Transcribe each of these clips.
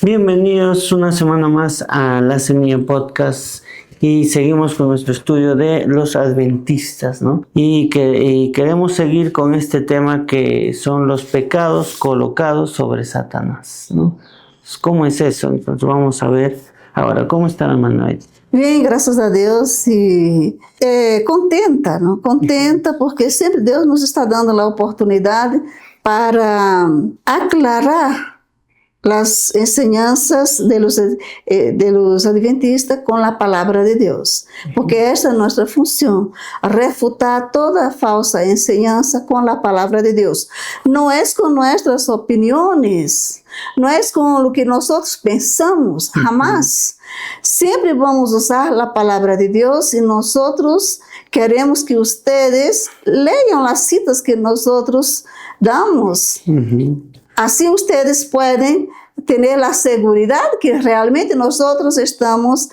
Bienvenidos una semana más a La Semilla Podcast y seguimos con nuestro estudio de los adventistas, ¿no? Y queremos seguir con este tema que son los pecados colocados sobre Satanás, ¿no? ¿Cómo es eso? Entonces vamos a ver ahora, ¿cómo está la Manuel? Bien, graças a Deus e contenta, não? Contenta porque sempre Deus nos está dando a oportunidade para aclarar as enseñanças de los adventistas com a palavra de Deus, porque esta é nossa função, refutar toda falsa enseñança com a palavra de Deus. Não é com nossas opiniões, não é com o que nós pensamos, jamais. Sempre vamos usar a palavra de Deus e nós queremos que vocês leiam as citas que nós damos. Assim vocês podem ter a segurança que realmente nós estamos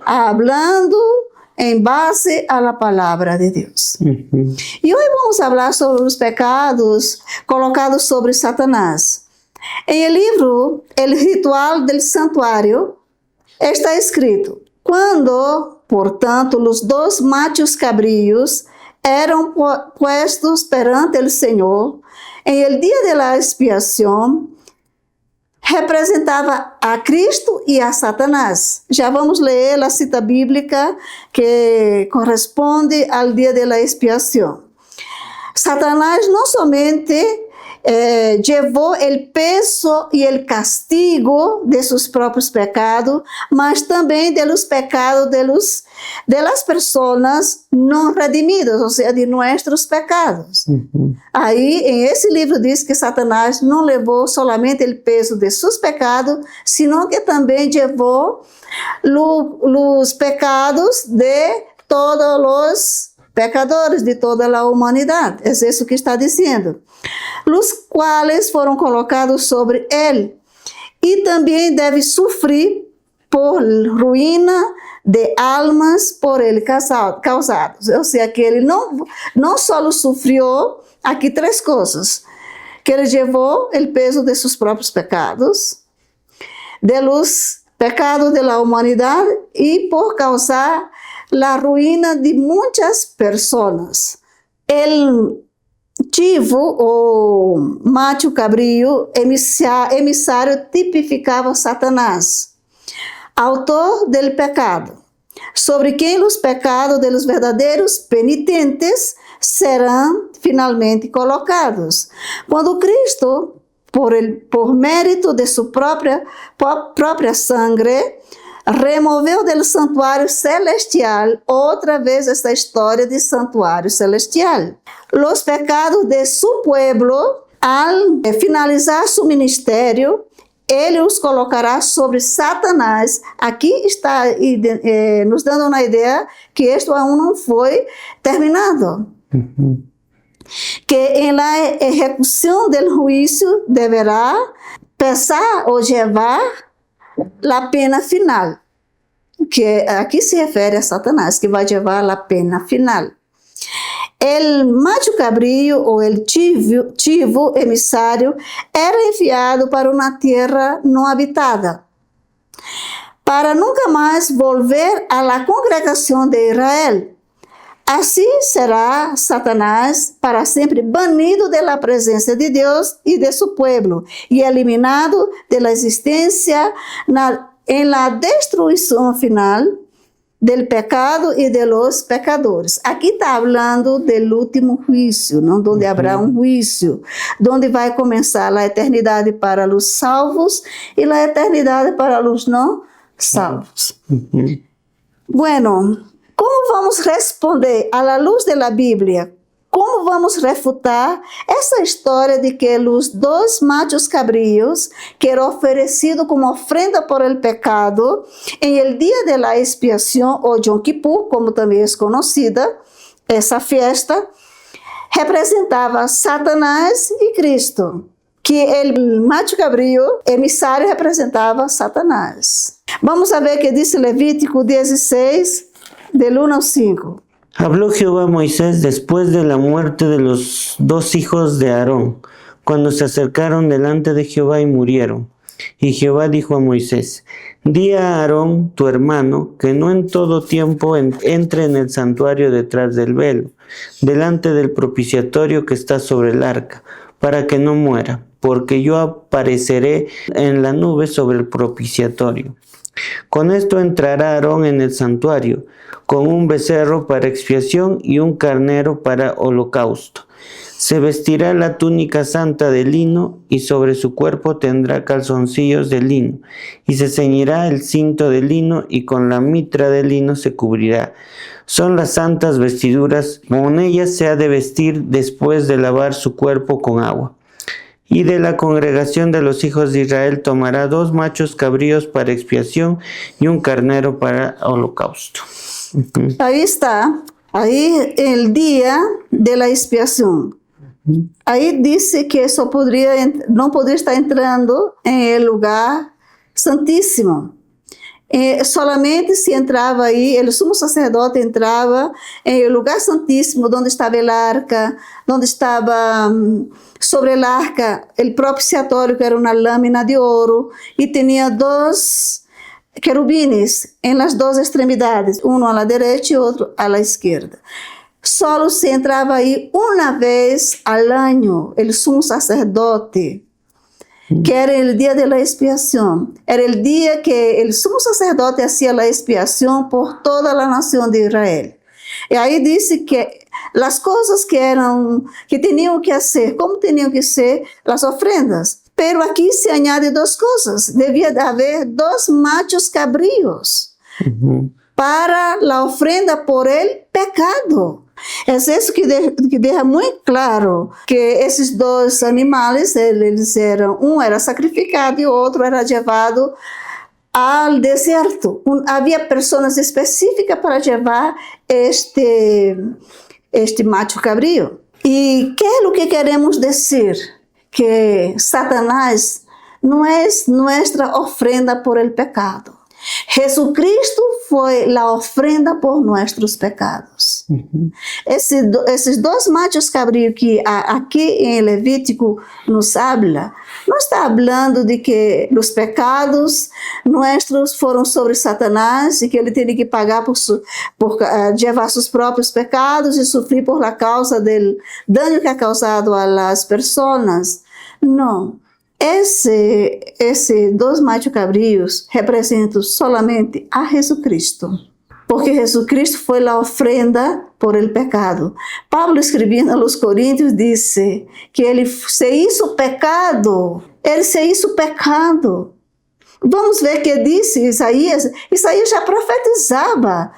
falando em base à palavra de Deus. E hoje vamos falar sobre os pecados colocados sobre Satanás. Em el livro El Ritual del Santuário está escrito: quando, portanto, os dois machos cabríos eram puestos perante el Senhor, em el dia de la expiação, representava a Cristo e a Satanás. Já vamos ler a cita bíblica que corresponde ao dia de la expiação. Satanás não somente llevou o peso e o castigo de seus próprios pecados, mas também de los pecados de las personas não redimidas, ou seja, de nossos pecados. Aí, em esse livro diz que Satanás não levou solamente o peso de seus pecados, sino que também levou os pecados de todos os pecadores, de toda a humanidade. É isso que está dizendo. Os quais foram colocados sobre ele, e também deve sofrer por ruína de almas por ele causados. Ou seja, que ele não só sofreu aqui três coisas: que ele levou o peso de seus próprios pecados, de los pecados da humanidade, e por causar a ruína de muitas pessoas. El chivo, ou macho cabrío, emissário, tipificava Satanás, autor del pecado, sobre quem os pecados de los verdadeiros penitentes serão finalmente colocados. Quando Cristo, por mérito de sua própria sangue, removeu do santuário celestial, outra vez esta história de santuário celestial, os pecados de seu pueblo, al finalizar seu ministério, ele os colocará sobre Satanás. Aqui está nos dando uma ideia que isto ainda não foi terminado. Que em la ejecução del juízo deverá pesar ou levar a pena final, que aqui se refere a Satanás, que vai levar a pena final. El macho cabrío ou el chivo emissário era enviado para uma terra não habitada, para nunca mais volver a la congregação de Israel. Assim será Satanás para sempre banido da presença de Deus e de seu povo e eliminado da existência em la destruição final del pecado e de los pecadores. Aqui está falando do último juízo, não? Onde haverá um juízo, onde vai começar a eternidade para os salvos e a eternidade para os não salvos. Bueno, como vamos responder à luz da Bíblia? Como vamos refutar essa história de que os dois machos cabríos, que eram oferecidos como ofrenda por el pecado, em el dia de la expiação, ou Yom Kippur, como também é conhecida, essa festa, representava Satanás e Cristo, que o macho cabrío emissário representava Satanás. Vamos ver o que diz Levítico 16, del 1 al 5. Habló Jehová a Moisés después de la muerte de los dos hijos de Aarón, cuando se acercaron delante de Jehová y murieron. Y Jehová dijo a Moisés: Di a Aarón, tu hermano, que no en todo tiempo entre en el santuario detrás del velo, delante del propiciatorio que está sobre el arca, para que no muera, porque yo apareceré en la nube sobre el propiciatorio. Con esto entrará Aarón en el santuario, con un becerro para expiación y un carnero para holocausto. Se vestirá la túnica santa de lino, y sobre su cuerpo tendrá calzoncillos de lino, y se ceñirá el cinto de lino, y con la mitra de lino se cubrirá. Son las santas vestiduras, con ellas se ha de vestir después de lavar su cuerpo con agua. Y de la congregación de los hijos de Israel tomará 2 machos cabríos para expiación y un carnero para holocausto. Ahí está, ahí el día de la expiación. Ahí dice que eso no podría estar entrando en el lugar santísimo. Solamente se entrava aí, o sumo sacerdote entrava em o lugar santíssimo, onde estava o arca, onde estava sobre o arca o propiciatório, que era uma lâmina de ouro, e tinha 2 querubines em las 2 extremidades, um à direita e outro à esquerda. Solo se entrava aí uma vez al año, o sumo sacerdote, que era o dia de la expiação. Era o dia que o sumo sacerdote hacía la expiação por toda a nação de Israel. E aí disse que as coisas que tinham que fazer, como tinham que ser as ofrendas. Pero aqui se añade 2 coisas. Devia haver 2 machos cabríos para a ofrenda por el pecado. É isso que deixa muito claro que esses 2 animais, eles eram, um era sacrificado e o outro era levado ao deserto. Havia pessoas específicas para levar este macho cabrío. E que é o que queremos dizer? Que Satanás não é nossa ofrenda por el pecado. Jesucristo foi a ofrenda por nossos pecados. Esses 2 machos cabríos que aqui em Levítico nos habla, não está falando de que os pecados nossos foram sobre Satanás e que ele teria que pagar por levar seus próprios pecados e sofrer por la causa do dano que ha causado a las personas. Não. Esses 2 machos cabríos representam solamente a Jesucristo, porque Jesucristo foi a ofrenda por el pecado. Pablo, escrevendo aos Coríntios, disse que ele se hizo pecado. Ele se hizo pecado. Vamos ver o que disse Isaías. Isaías já profetizava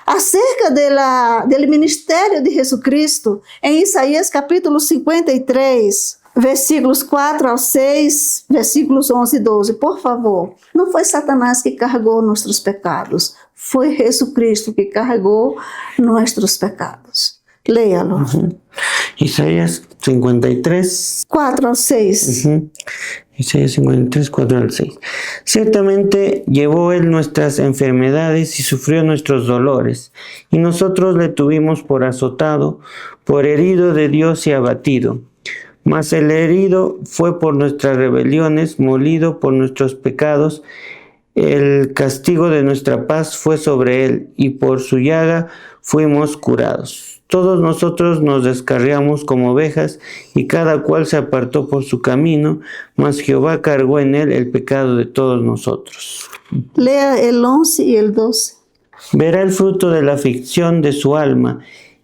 acerca do ministério de Jesucristo em Isaías capítulo 53. Versículos 4 ao 6, versículos 11 e 12. Por favor, não foi Satanás que carregou nossos pecados, foi Jesucristo que carregou nossos pecados. Léalo. Isaías 53, 4 al 6. Isaías 53, 4 al 6. Ciertamente llevó él nuestras enfermedades y sufrió nuestros dolores, y nosotros le tuvimos por azotado, por herido de Dios y abatido. Mas el herido fue por nuestras rebeliones, molido por nuestros pecados. El castigo de nuestra paz fue sobre él, y por su llaga fuimos curados. Todos nosotros nos descarriamos como ovejas, y cada cual se apartó por su camino, mas Jehová cargó en él el pecado de todos nosotros. Lea el 11 y el 12. Verá el fruto de la aflicción de su alma,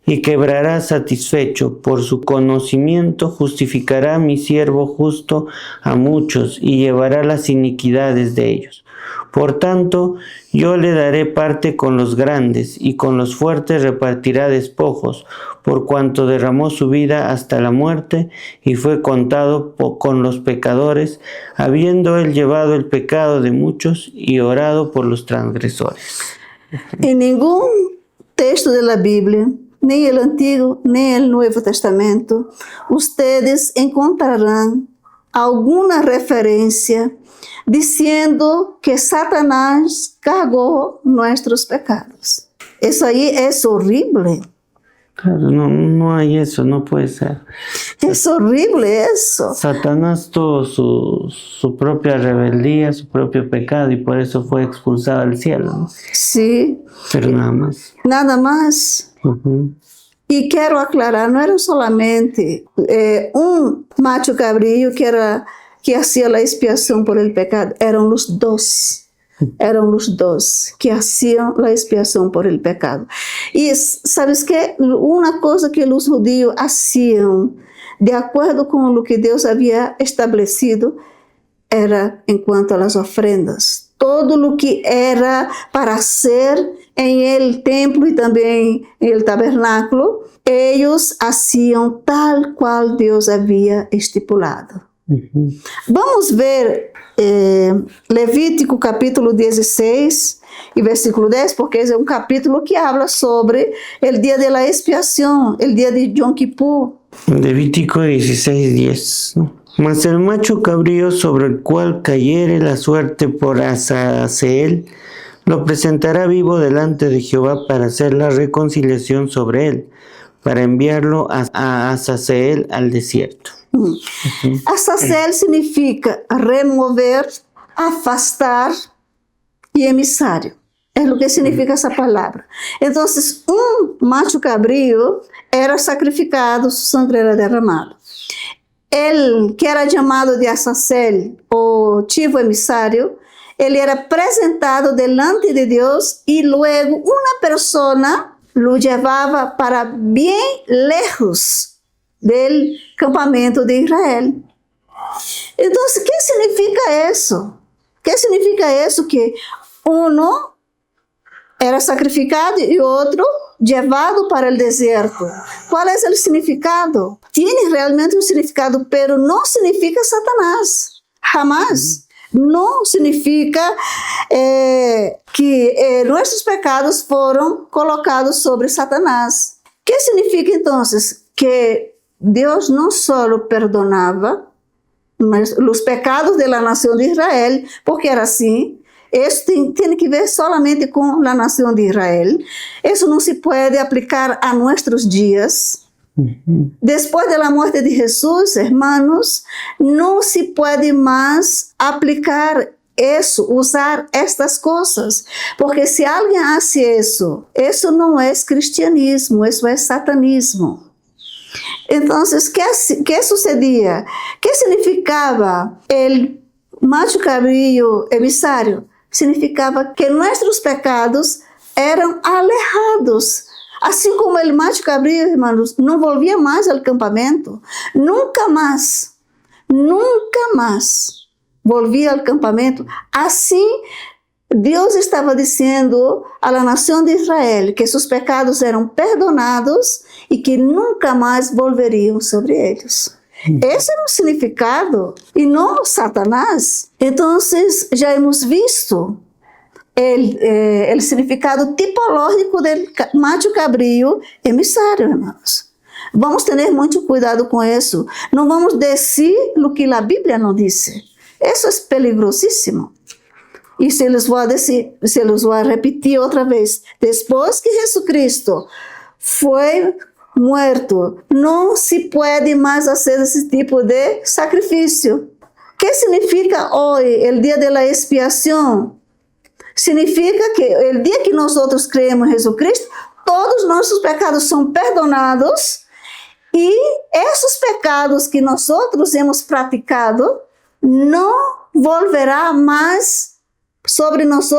y quebrará satisfecho. Por su conocimiento justificará mi siervo justo a muchos, y llevará las iniquidades de ellos. Por tanto, yo le daré parte con los grandes, y con los fuertes repartirá despojos, por cuanto derramó su vida hasta la muerte, y fue contado con los pecadores, habiendo él llevado el pecado de muchos, y orado por los transgresores. En ningún texto de la Biblia, nem o Antigo, nem o Novo Testamento, ustedes encontrarão alguma referência dizendo que Satanás cargou nossos pecados. Isso aí é horrível. Claro, no hay eso, no puede ser. Es horrible eso. Satanás tuvo su propia rebeldía, su propio pecado y por eso fue expulsado del cielo, ¿no? Sí. Pero nada más. Nada más. Uh-huh. Y quiero aclarar, no era solamente un macho cabrío que hacía la expiación por el pecado, eran los dos. Eran los dos que hacían la expiación por el pecado. Y ¿sabes qué? Una cosa que los judíos hacían de acuerdo con lo que Dios había establecido era en cuanto a las ofrendas. Todo lo que era para hacer en el templo y también en el tabernáculo, ellos hacían tal cual Dios había estipulado. Uh-huh. Vamos ver Levítico capítulo 16 y versículo 10, porque es un capítulo que habla sobre el día de la expiación, el día de Yom Kippur. Levítico 16, 10, ¿no? Mas el macho cabrío sobre el cual cayere la suerte por Azazeel, lo presentará vivo delante de Jehová para hacer la reconciliación sobre él, para enviarlo a Azazeel al desierto. Uh-huh. Azazeel significa remover, afastar y emisario. Es lo que significa esa palabra. Entonces, un macho cabrío era sacrificado, su sangre era derramada. El que era llamado de Azazeel o chivo emisario, ele era presentado delante de Dios y luego una persona lo llevaba para bien lejos del campamento de Israel. Entonces, ¿qué significa eso? ¿Qué significa eso? Que uno era sacrificado y otro llevado para el desierto. ¿Cuál es el significado? Tiene realmente un significado, pero no significa Satanás. Jamás. No significa que nuestros pecados fueron colocados sobre Satanás. ¿Qué significa entonces? Que Dios no solo perdonaba los pecados de la nación de Israel, porque era así. Eso tiene que ver solamente con la nación de Israel. Eso no se puede aplicar a nuestros días. Uh-huh. Después de la muerte de Jesús, hermanos, no se puede más aplicar eso, usar estas cosas. Porque si alguien hace eso, eso no es cristianismo, eso es satanismo. Entonces, ¿qué sucedía? ¿Qué significaba el macho cabrío emisario? Significaba que nuestros pecados eram alejados. Assim como el macho cabrío, hermanos, não volvia mais ao campamento. Nunca mais volvia ao campamento. Assim, Deus estava dizendo à nação de Israel que seus pecados eram perdonados e que nunca mais volveriam sobre eles. Esse era o significado, e não Satanás. Então, já hemos visto o significado tipológico do macho cabrío emissário, irmãos. Vamos ter muito cuidado com isso. Não vamos dizer o que a Bíblia não diz. Isso é peligrosíssimo. E se les vou repetir outra vez. Depois que Jesucristo foi muerto, não se pode mais fazer esse tipo de sacrifício. O que significa hoje, o dia da expiação? Significa que o dia que nós cremos em Jesus Cristo, todos os nossos pecados são perdonados e esses pecados que nós hemos praticado não volverá mais sobre nós.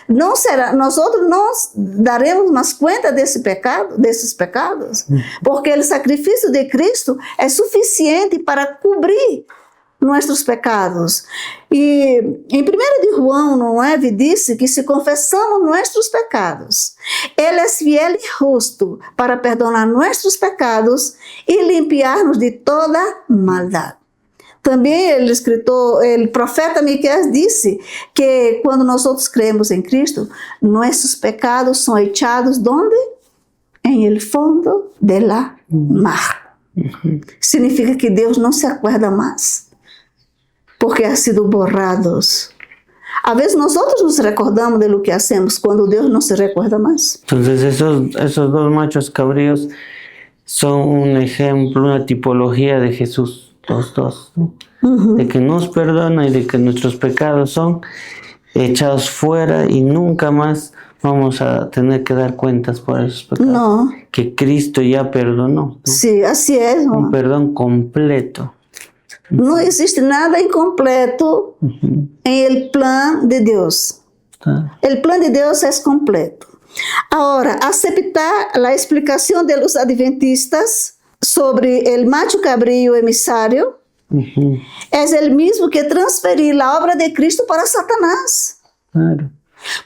Não será, nós não daremos mais conta desses pecados, porque o sacrifício de Cristo é suficiente para cobrir nossos pecados. E em 1 de João 9 disse que se confessamos nossos pecados, Ele é fiel e justo para perdonar nossos pecados e limpiar-nos de toda maldade. Também o profeta Miqueias disse que quando nós cremos em Cristo, nossos pecados são echados ¿dónde? En el fondo de la mar. Significa que Deus não se acuerda mais, porque ha sido borrados. A veces nosotros nos recordamos de lo que hacemos cuando Dios no se recuerda más. Entonces esos dos machos cabríos son un ejemplo, una tipología de Jesús, los dos, ¿no? De que nos perdona y de que nuestros pecados son echados fuera y nunca más vamos a tener que dar cuentas por esos pecados. No. Que Cristo ya perdonó, ¿no? Sí, así es. Un perdón completo. No existe nada incompleto en el plan de Dios. El plan de Dios es completo. Ahora, aceptar la explicación de los adventistas sobre el macho cabrío emisario es el mismo que transferir la obra de Cristo para Satanás. Claro.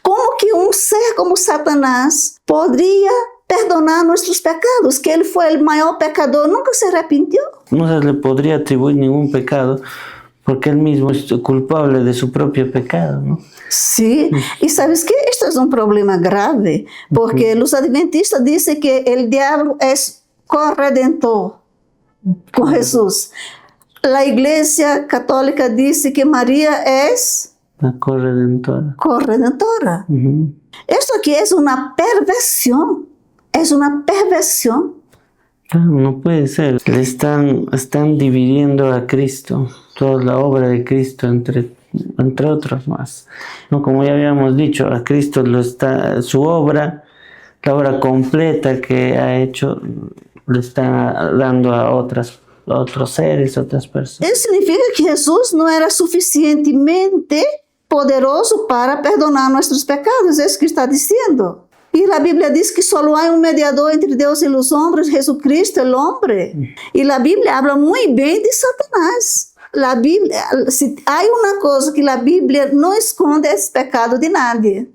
¿Cómo que un ser como Satanás podría perdonar nuestros pecados? Que él fue el mayor pecador, nunca se arrepintió. No se le podría atribuir ningún pecado porque él mismo es culpable de su propio pecado, ¿no? Sí, y ¿sabes qué? Esto es un problema grave, porque los adventistas dicen que el diablo es corredentor con Jesús. La Iglesia Católica dice que María es la corredentora. Corredentora. Esto aquí es una perversión. Es una perversión. Claro, no puede ser. Están dividiendo a Cristo, toda la obra de Cristo entre otros más. No, como ya habíamos dicho, a Cristo su obra, la obra completa que ha hecho, le está dando a otros seres, otras personas. Eso significa que Jesús no era suficientemente poderoso para perdonar nuestros pecados, es que está diciendo. Y la Biblia dice que solo hay un mediador entre Dios y los hombres, Jesucristo, el hombre. Y la Biblia habla muy bien de Satanás. La Biblia, si hay una cosa que la Biblia no esconde, es pecado de nadie.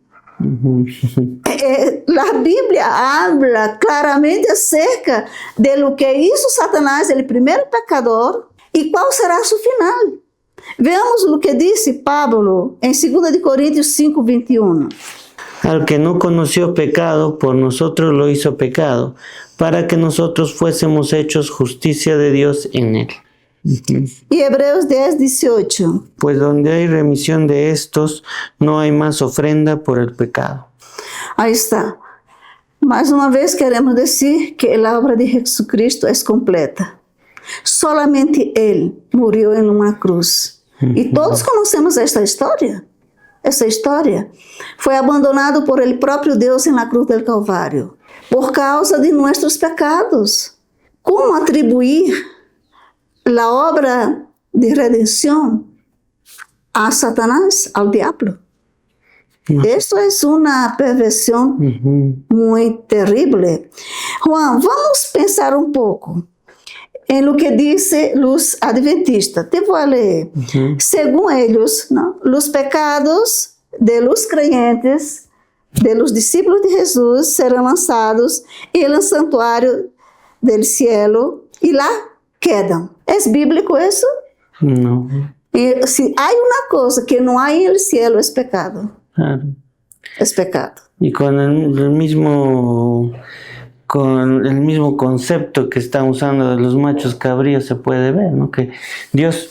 La Biblia habla claramente acerca de lo que hizo Satanás, el primer pecador, y cuál será su final. Veamos lo que dice Pablo en 2 Corintios 5:21. Al que no conoció pecado, por nosotros lo hizo pecado, para que nosotros fuésemos hechos justicia de Dios en él. Y Hebreos 10:18. Pues donde hay remisión de estos, no hay más ofrenda por el pecado. Ahí está. Mais uma vez queremos decir que la obra de Jesucristo es completa. Solamente Él murió en una cruz. Y todos conocemos esta historia. Essa história foi abandonado por el próprio Deus na cruz del Calvário, por causa de nossos pecados. Como atribuir a obra de redenção a Satanás, ao diabo? Esto é uma perversão muito terrível. Juan, vamos pensar pouco em lo que dice los adventistas. Te voy a leer. Según ellos, ¿no? Los pecados de los creyentes, de los discípulos de Jesús, serán lanzados en el santuario del cielo y la quedan. ¿Es bíblico eso? No. Si hay una cosa que no hay en el cielo, es pecado. Claro. Es pecado. Y con el mismo concepto que están usando de los machos cabríos se puede ver, ¿no? Que Dios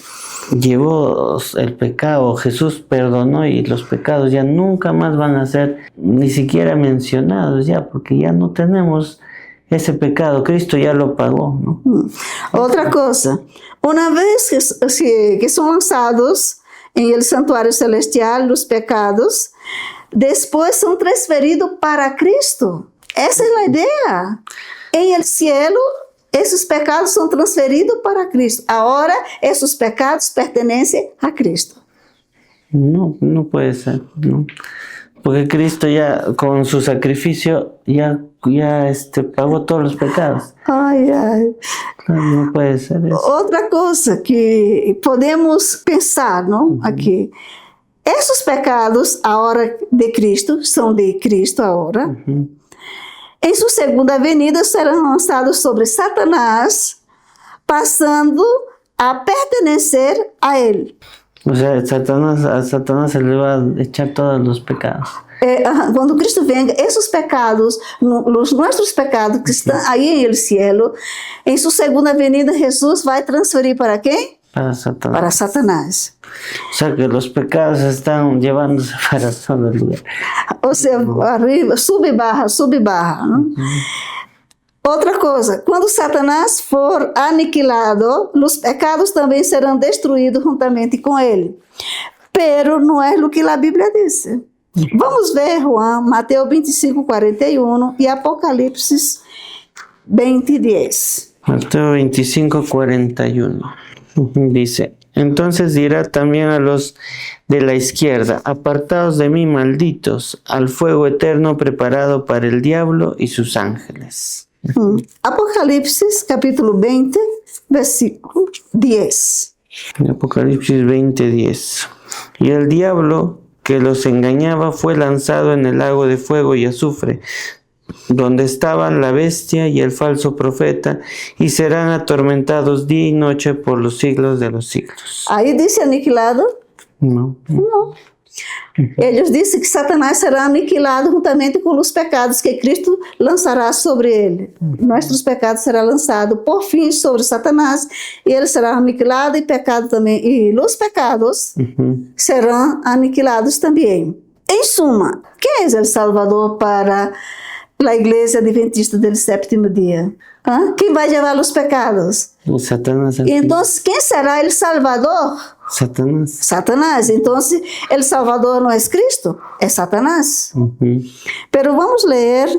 llevó el pecado, Jesús perdonó y los pecados ya nunca más van a ser ni siquiera mencionados ya, porque ya no tenemos ese pecado, Cristo ya lo pagó, ¿no? Otra cosa, una vez que son lanzados en el santuario celestial los pecados, después son transferidos para Cristo. Essa é a ideia. Em el cielo, esses pecados são transferidos para Cristo. Agora, esses pecados pertencem a Cristo. No, no puede ser, ¿no? Porque Cristo ya, con su sacrificio, ya pagó todos los pecados. Ai. No puede ser eso. Outra coisa que podemos pensar, não? Aqui. Esses pecados, a hora de Cristo, são de Cristo agora. Em sua segunda venida serão lançados sobre Satanás, passando a pertencer a ele. O sea, a Satanás se le va a echar todos los pecados. Quando Cristo venga, esses pecados, os nossos pecados que estão aí em el cielo, em sua segunda venida, Jesus vai transferir para quem? Para Satanás. O sea que los pecados están llevándose para todo el lugar. Ou seja, arriba, sube e barra. Né? Outra coisa, quando Satanás for aniquilado, os pecados também serão destruídos juntamente com ele. Pero não é o que a Bíblia diz. Vamos ver, Juan, Mateus 25, 41 e Apocalipse 20, 10. Mateo 25, 41. Dice: entonces dirá también a los de la izquierda: apartaos de mí, malditos, al fuego eterno preparado para el diablo y sus ángeles. Apocalipse capítulo 20, versículo 10. Apocalipsis 20, 10. Y el diablo que los engañaba fue lanzado en el lago de fuego y azufre, donde estaban la bestia y el falso profeta, y serán atormentados día y noche por los siglos de los siglos. Aí dice aniquilado? No. Não. Eles dizem que Satanás será aniquilado juntamente com os pecados que Cristo lançará sobre ele. Nossos pecados serão lançados por fim sobre Satanás e ele será aniquilado e pecado também. E os pecados serão aniquilados também. Em suma, quem é o Salvador para a Igreja Adventista do Sétimo Dia? Quem vai levar os pecados? Satanás. Então, quem será o Salvador? Satanás. Satanás. Então, o Salvador não é Cristo, é Satanás. Pero vamos ler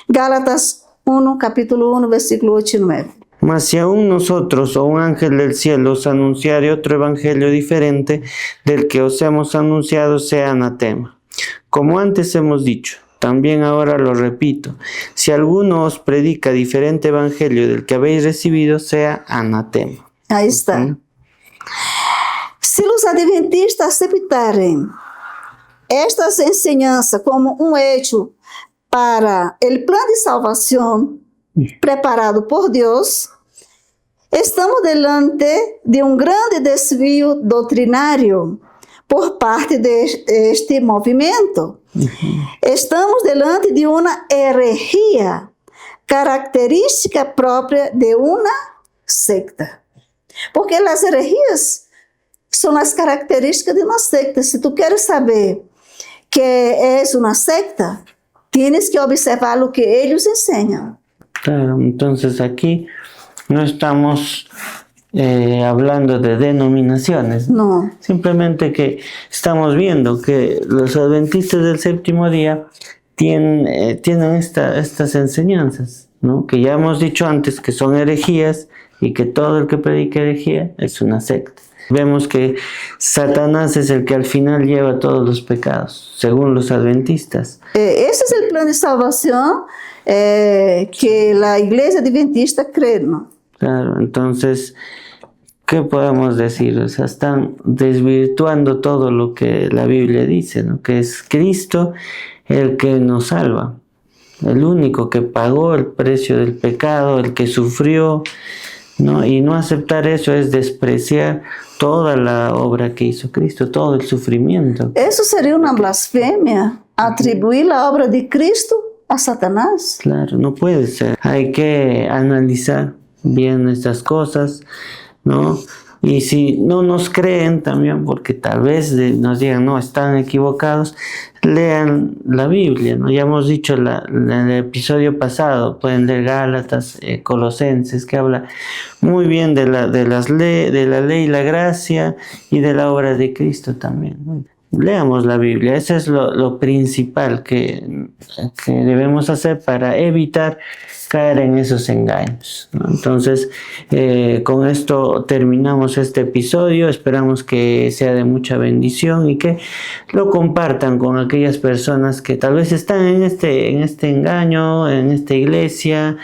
Gálatas 1, capítulo 1, versículo 8 e 9. Mas si aún nosotros o un ángel del cielo os anunciare otro evangelio diferente del que os hemos anunciado, sea anatema. Como antes hemos dicho, también ahora lo repito, si alguno os predica diferente evangelio del que habéis recibido, sea anatema. Aí está. Se os adventistas aceptarem estas enseñanças como hecho para o plano de salvação preparado por Deus, estamos delante de grande desvio doutrinário por parte deste movimento. Estamos delante de herejía, característica própria de secta. Porque as herejias são as características de uma secta. Se tu queres saber que é uma secta, tienes que observar o que eles ensinam. Claro, entonces aquí no estamos hablando de denominaciones. No. Simplemente que estamos viendo que los adventistas del séptimo día tienen estas enseñanzas, ¿no? Que ya hemos dicho antes que son herejías y que todo el que predica herejía es una secta. Vemos que Satanás es el que al final lleva todos los pecados, según los adventistas. Ese es el plan de salvación que la Iglesia Adventista cree, ¿no? Claro, entonces, ¿qué podemos decir? O sea, están desvirtuando todo lo que la Biblia dice, ¿no? Que es Cristo el que nos salva, el único que pagó el precio del pecado, el que sufrió, ¿no? Y no aceptar eso es despreciar toda la obra que hizo Cristo, todo el sufrimiento. Eso sería una blasfemia, atribuir la obra de Cristo a Satanás. Claro, no puede ser. Hay que analizar bien estas cosas, ¿no? Y si no nos creen también, porque tal vez nos digan, no, están equivocados, lean la Biblia, ¿no? Ya hemos dicho en el episodio pasado, pueden leer Gálatas, Colosenses, que habla muy bien de la ley y la gracia y de la obra de Cristo también, ¿no? Leamos la Biblia, eso es lo principal que debemos hacer para evitar caer en esos engaños, ¿no? Entonces, con esto terminamos este episodio. Esperamos que sea de mucha bendición y que lo compartan con aquellas personas que tal vez están en este engaño, en esta iglesia,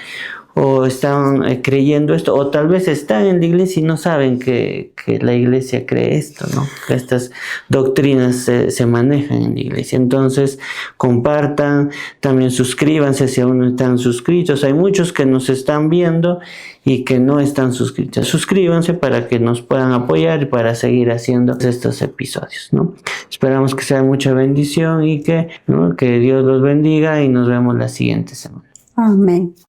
o están creyendo esto, o tal vez están en la iglesia y no saben que la iglesia cree esto, ¿no? Que estas doctrinas se manejan en la iglesia. Entonces, compartan, también suscríbanse si aún no están suscritos. Hay muchos que nos están viendo y que no están suscritos. Suscríbanse para que nos puedan apoyar y para seguir haciendo estos episodios, ¿no? Esperamos que sea de mucha bendición y que Dios los bendiga, y nos vemos la siguiente semana. Amén.